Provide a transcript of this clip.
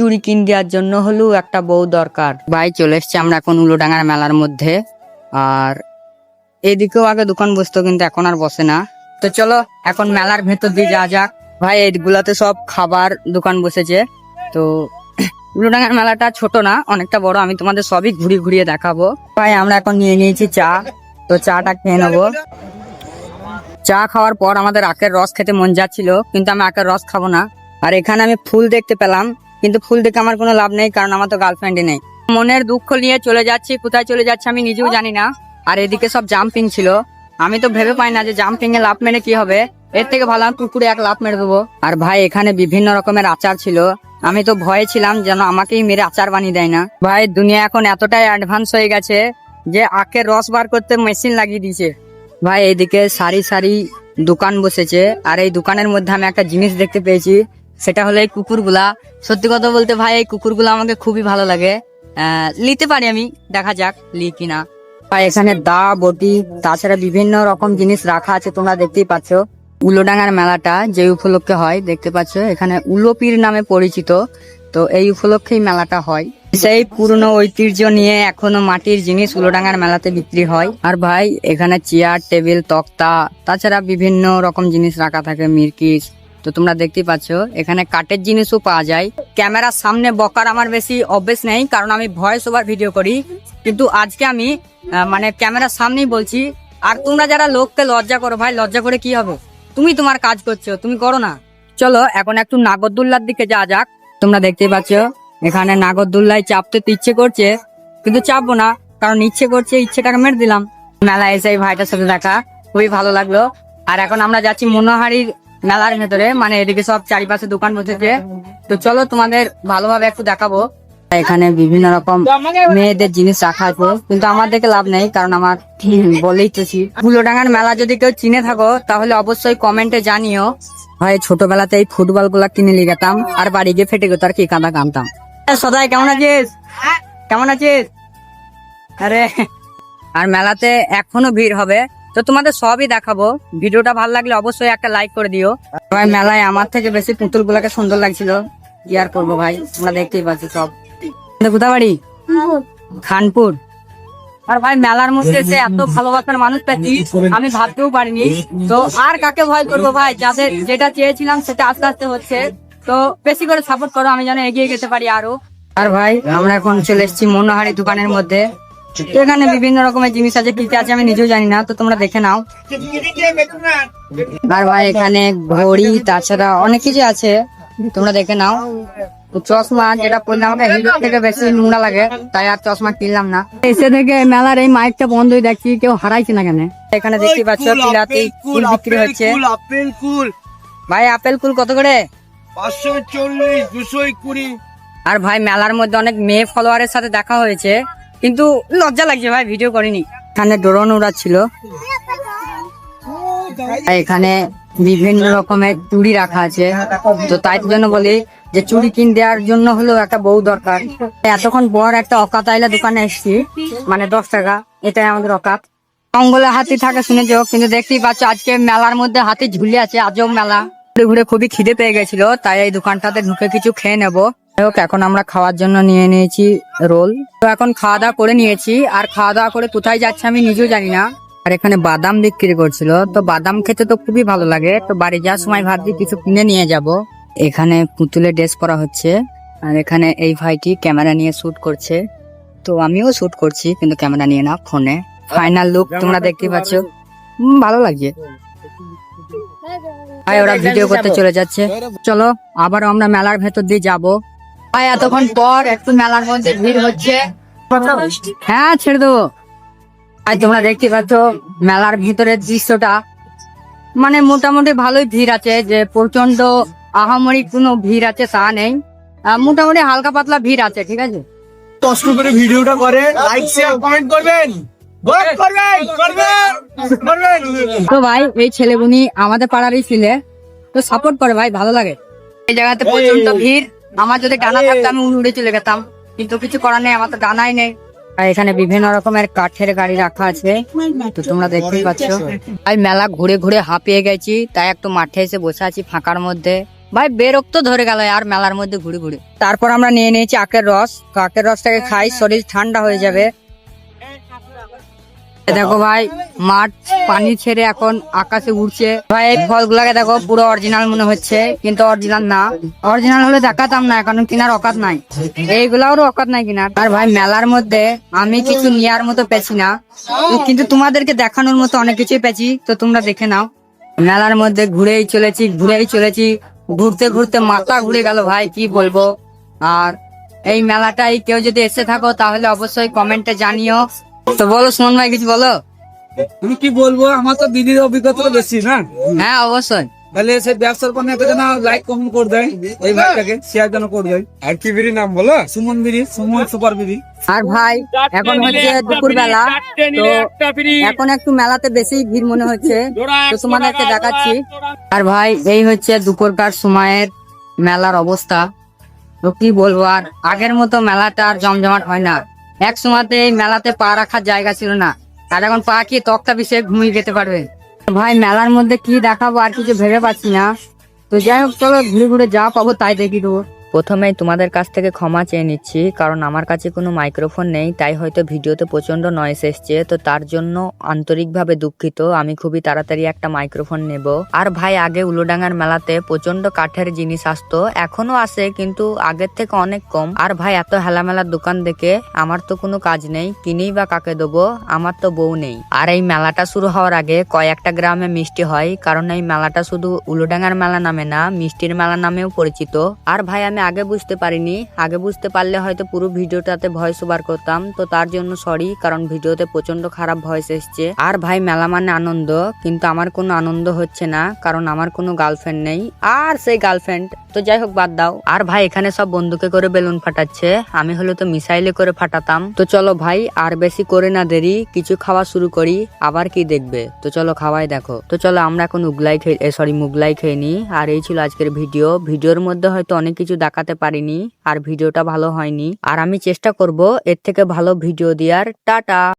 চুড়ি কিন দেওয়ার জন্য হলেও একটা বউ দরকার। ভাই চলে এসছি আমরা এখন উলোডাঙ্গার মেলার মধ্যে, আর এদিকেও আগে দোকান বসতো কিন্তু এখন আর বসে না। তো চলো এখন মেলার ভেতর দিয়ে যাওয়া যাক। ভাই এইগুলাতে সব খাবার দোকান বসেছে। তো উলোডাঙ্গার মেলাটা ছোট না, অনেকটা বড়, আমি তোমাদের সবই ঘুরিয়ে দেখাবো। ভাই আমরা এখন নিয়ে নিয়েছি চা, তো চাটা খেয়ে নেবো। চা খাওয়ার পর আমাদের আখের রস খেতে মন যাচ্ছিল, কিন্তু আমি আখের রস খাবো না। আর এখানে আমি ফুল দেখতে পেলাম, কিন্তু ফুল দেখে আমার কোনো লাভ নেই, কারণ আমার তো গার্লফ্রেন্ডই নেই। মনের দুঃখ নিয়ে চলে যাচ্ছি, কোথায় চলে যাচ্ছি আমি নিজেও জানি না। আর এদিকে সব জাম্পিং ছিল, আমি তো ভেবে পাই না যে জাম্পিং এ লাভ মেরে কি হবে, এর থেকে ভালো আমি পুকুরে এক লাভ মেরে দেবো। আর ভাই এখানে বিভিন্ন রকমের আচার ছিল, আমি তো ভয়ে ছিলাম যেন আমাকেই মেরে আচার বানিয়ে দেয় না। ভাই দুনিয়া এখন এতটাই অ্যাডভান্স হয়ে গেছে যে আখের রস বার করতে মেশিন লাগিয়ে দিয়েছে। ভাই এইদিকে সারি সারি দোকান বসেছে, আর এই দোকানের মধ্যে আমি একটা জিনিস দেখতে পেয়েছি, সেটা হলো এই কুকুরগুলা। সত্যি কথা বলতে ভাই এই কুকুরগুলা আমাকে খুবই ভালো লাগে, নিতে পারি আমি, দেখা যাক লি কিনা। ভাই এখানে দা বটি তাছাড়া বিভিন্ন রকম জিনিস রাখা আছে, তোমরা দেখতেই পাচ্ছ। উলোডাঙ্গার মেলাটা যে উপলক্ষে হয় দেখতে পাচ্ছ, এখানে উলোপীর নামে পরিচিত। তো এই উপলক্ষেই মেলাটা হয়। সেই পুরনো ঐতিহ্য নিয়ে এখনো মাটির জিনিস উলোডাঙ্গার মেলাতে বিক্রি হয়। আর ভাই এখানে চেয়ার টেবিল তক্তা তাছাড়া বিভিন্ন রকম জিনিস রাখা থাকে, মিরকিস। তো তোমরা দেখতেই পাচ্ছ এখানে কাঠের জিনিসও পাওয়া যায়। ক্যামেরার সামনে বকার আমার বেশি অভ্যেস নেই, কারণ আমি ভয়েস ওভার ভিডিও করি, কিন্তু আজকে আমি মানে ক্যামেরার সামনেই বলছি। আর তোমরা যারা লোককে লজ্জা করো, ভাই লজ্জা করে কি হবে, তুমি তোমার কাজ করছো, তুমি করো না। চলো এখন একটু নাগরদোল্লার দিকে যাওয়া যাক। তোমরা দেখতেই পাচ্ছ এখানে নাগরদোল্লায় চাপতে তো ইচ্ছে করছে, কিন্তু চাপবো না, কারণ ইচ্ছে করছে, ইচ্ছেটাকে মেরে দিলাম। মেলা এসে এই ভাইটার সাথে দেখা খুবই ভালো লাগলো। আর এখন আমরা যাচ্ছি মনোহারির মেলার ভেতরে, মানে এদিকে সব চারিপাশে দোকান বসেছে। তো চলো তোমাদের ভালোভাবে একটু দেখাবো। এখানে বিভিন্ন রকম মেয়েদের জিনিস রাখা আছে, কিন্তু আমার দেখে লাভ নেই, কারণ আমার বলেই তো উলোডাঙ্গার মেলা যদি কেউ চিনে থাকো তাহলে অবশ্যই কমেন্টে জানিও। ভাই ছোটবেলাতে এই ফুটবল গুলা কিনে নিয়ে যেতাম, আর বাড়ি গিয়ে ফেটে গেত আর কি কাঁদা কানতাম। সদাই কেমন আছিস? কেমন আছিস? আরে আর মেলাতে এখনো ভিড় হবে, তো তোমাদের সবই দেখাবো। ভিডিওটা ভালো লাগলে অবশ্যই একটা লাইক করে দিও। ভাই মেলায় আমার থেকে বেশি পুতুল গুলাকে সুন্দর লাগছিল, কি আর করবো ভাই, তোমরা দেখতেই পাচ্ছ সব। কোথায় বাড়ি? খানপুর। আর ভাই মেলার মধ্যে এসে এত ভালোবাসার মানুষ পেয়েছি আমি ভাবতেও পারিনি। তো আর কাকে ভয় করবো ভাই, যাদের যেটা চেয়েছিলাম সেটা আস্তে আস্তে হচ্ছে। তো বেশি করে সাপোর্ট করো, আমি যেন এগিয়ে যেতে পারি আরো। আর ভাই আমরা এখন চলে এসেছি মনোহারি দোকানের মধ্যে। এখানে বিভিন্ন রকমের জিনিস আছে, কি আছে আমি নিজেও জানি না, তো তোমরা দেখে নাও। আর ভাই এখানে ঘড়ি তাছাড়া অনেক কিছু আছে, তোমরা দেখে নাও। চশমা যেটা পড়লে আমাকে হিরোর থেকে বেশি নোংরা লাগে, তাই আর চশমা কিনলাম না। এসে থেকে মেলার এই মাইকটা বন্ধই দেখছি, কেউ হারাইছে না কেন। এখানে দেখতে পাচ্ছ বিলাতি কুল বিক্রি হচ্ছে। আপেল কুল ভাই আপেল কুল কত করে? 540 220। আর ভাই মেলার মধ্যে অনেক মেয়ে ফলোয়ারের সাথে দেখা হয়েছে, কিন্তু লজ্জা লাগছে ভাই, ভিডিও করিনি। এখানে ড্রোন উড়াচ্ছিল। এখানে বিভিন্ন রকমের চুড়ি রাখা আছে, তো তাই জন্য বলি যে চুড়ি কিন দেওয়ার জন্য হলেও একটা বউ দরকার। এতক্ষণ পর একটা অকাত আইলা দোকানে এসেছি, মানে 10 টাকা, এটাই আমাদের অকাত। জঙ্গলে হাতি থাকে শুনেছ, কিন্তু দেখতেই পাচ্ছ আজকে মেলার মধ্যে হাতি ঝুলে আছে, আজব মেলা। ঘুরে ঘুরে খুবই খিদে পেয়ে গেছিল, তাই এই দোকানটাতে ঢুকে কিছু খেয়ে নেবো। এখন আমরা খাওয়ার জন্য নিয়ে নিয়েছি রোল। তো এখন খাওয়া দাওয়া করে নিয়েছি, আর খাওয়া দাওয়া করে কোথায় যাচ্ছে আমি নিজেও জানি না। আর এখানে বাদাম বিক্রি করছিল, তো বাদাম খেতে তো খুবই ভালো লাগে, তো বাড়ি যাওয়ার সময় ভাবছি কিছু কিনে নিয়ে যাব। এখানে পুতুলের ড্রেস পরা হচ্ছে, আর এখানে এই ভাইটি ক্যামেরা নিয়ে শুট করছে, তো আমিও শুট করছি কিন্তু ক্যামেরা নিয়ে না, ফোনে। ফাইনাল লুক তোমরা দেখতে পাচ্ছ, ভালো লাগছে। ভাই ওরা ভিডিও করতে চলে যাচ্ছে, চলো আবার আমরা মেলার ভেতর দিয়ে যাব। ভাই এতক্ষণ পর একটু মেলার মধ্যে ভিড় হচ্ছে, হ্যাঁ ছেড়ে দেবো। ভাই তোমরা দেখতে পাচ্ছ মেলার ভিতরের দৃশ্যটা, মানে মোটামুটি ভালোই ভিড় আছে, যে প্রচন্ড আহামরি কোনো ভিড় আছে তা নেই, মোটামুটি হালকা পাতলা ভিড় আছে, ঠিক আছে। কষ্ট করে ভিডিওটা করে লাইক শেয়ার কমেন্ট করবেন। তো ভাই এই ছেলেগুনি আমাদের পাড়ারই ছিলে, তো সাপোর্ট করে ভাই, ভালো লাগে। এই জায়গাতে প্রচন্ড ভিড়, আমার যদি ডানা থাকতো আমি উড়ে চলে যেতাম, কিন্তু কিছু করার নেই, আমার তো ডানাই নেই। আর এখানে বিভিন্ন রকমের কাঠের গাড়ি রাখা আছে, তো তোমরা দেখতেই পাচ্ছ। আমি মেলা ঘুরে ঘুরে হাঁপিয়ে গেছি, তাই একটু মাঠে এসে বসে আছি ফাঁকার মধ্যে। ভাই বিরক্ত ধরে গেল আর মেলার মধ্যে ঘুরে ঘুরে। তারপর আমরা নিয়ে নিয়েছি আখের রস, তো আখের রসটাকে খাই, শরীর ঠান্ডা হয়ে যাবে। দেখো ভাই মাঠ পানি ছেড়ে এখন আকাশে উড়ছে। ভাই এই ফলগুলাকে দেখো পুরো অরিজিনাল মনে হচ্ছে, কিন্তু অরিজিনাল না। অরিজিনাল হলে দেখাতাম না, কারণ কেনার অকাত নাই, এইগুলারও অকাত নাই কেনার। আর ভাই মেলার মধ্যে আমি কিছু নেওয়ার মতো পেছি না, কিন্তু তোমাদেরকে দেখানোর মতো অনেক কিছুই পেছি, তো তোমরা দেখে নাও। মেলার মধ্যে ঘুরেই চলেছি, ঘুরতে ঘুরতে মাথা ঘুরে গেল ভাই, কি বলবো। আর এই মেলাটাই কেউ যদি এসে থাকো তাহলে অবশ্যই কমেন্টে জানিও। তো বলো সুমন ভাই, কিছু বলো। আমি কি বলবো, আমার তো দিদির অভিজ্ঞতা বেশি না। হ্যাঁ অবশ্যই। তাহলে সে ব্যবসার পর একটা যেন লাইক কমেন্ট করে দেয়, এই ভাইটাকে শেয়ার যেন করে দেয়। আর কি বিড়ি নাম বলো? সুমন বিড়ি, সুমন সুপার বিড়ি। আর ভাই এখন হচ্ছে দুপুর বেলা, তো এখন একটু মেলাতে বেশি ভিড় মনে হচ্ছে, তো তোমাদেরকে দেখাচ্ছি। আর ভাই এই হচ্ছে দুপুরকার সময়ের মেলার অবস্থা। তো কি বলবো, আর আগের মতো মেলাটা আর জমজমাট হয় না। এক সময়তে এই মেলাতে পা রাখার জায়গা ছিল না, আর এখন পা কি তক্তা বিছিয়ে ঘুমিয়ে যেতে পারবে। ভাই মেলার মধ্যে কি দেখাবো আর কিছু ভেবে পাচ্ছি না। তো যাই হোক, চলো ঘুরে ঘুরে যা পাবো তাই দেখি দেবো। প্রথমেই তোমাদের কাছ থেকে ক্ষমা চেয়ে নিচ্ছি, কারণ আমার কাছে কোনো মাইক্রোফোন নেই, তাই হয়তো ভিডিওতে প্রচন্ড নয়েজ এসছে, তো তার জন্য আন্তরিকভাবে দুঃখিত। আমি খুবই তাড়াতাড়ি একটা মাইক্রোফোন নেব। আর ভাই আগে উলোডাঙ্গার মেলাতে প্রচন্ড কাঠের জিনিস আসতো, এখনো আসে কিন্তু আগের থেকে অনেক কম। আর ভাই এত হেলামেলার দোকান দেখে আমার তো কোনো কাজ নেই, কিনেই বা কাকে দেবো, আমার তো বউ নেই। আর এই মেলাটা শুরু হওয়ার আগে কয়েকটা গ্রামে মিষ্টি হয়, কারণ এই মেলাটা শুধু উলোডাঙ্গার মেলা নামে না, মিষ্টির মেলা নামেও পরিচিত। আর ভাই আমি আগে বুঝতে পারিনি, আগে বুঝতে পারলে হয়তো পুরো ভিডিওটাতে ভয়েস ওভার করতাম, তো তার জন্য সরি, কারণ ভিডিওতে প্রচন্ড খারাপ ভয়েস এসছে। আর ভাই মেলা মানে আনন্দ, কিন্তু আমার কোনো আনন্দ হচ্ছে না, কারণ আমার কোনো গার্লফ্রেন্ড নেই। আর সেই গার্লফ্রেন্ড তো যাই হোক বাদ দাও। আর ভাই এখানে সব বন্দুকে করে বেলুন ফাটাচ্ছে, আমি হলে তো মিসাইলে করে ফাটাতাম। তো চলো ভাই আর বেশি করে না দেরি, কিছু খাওয়া শুরু করি, আবার কি দেখবে। তো চলো খাওয়াই দেখো। তো চলো আমরা এখন মুগলাই খেয়ে নি। আর এই ছিল আজকের ভিডিওর মধ্যে হয়তো অনেক কিছু দেখাতে পারিনি, আর ভিডিওটা ভালো হয়নি, আর আমি চেষ্টা করব এর থেকে ভালো ভিডিও দেওয়ার। টাটা।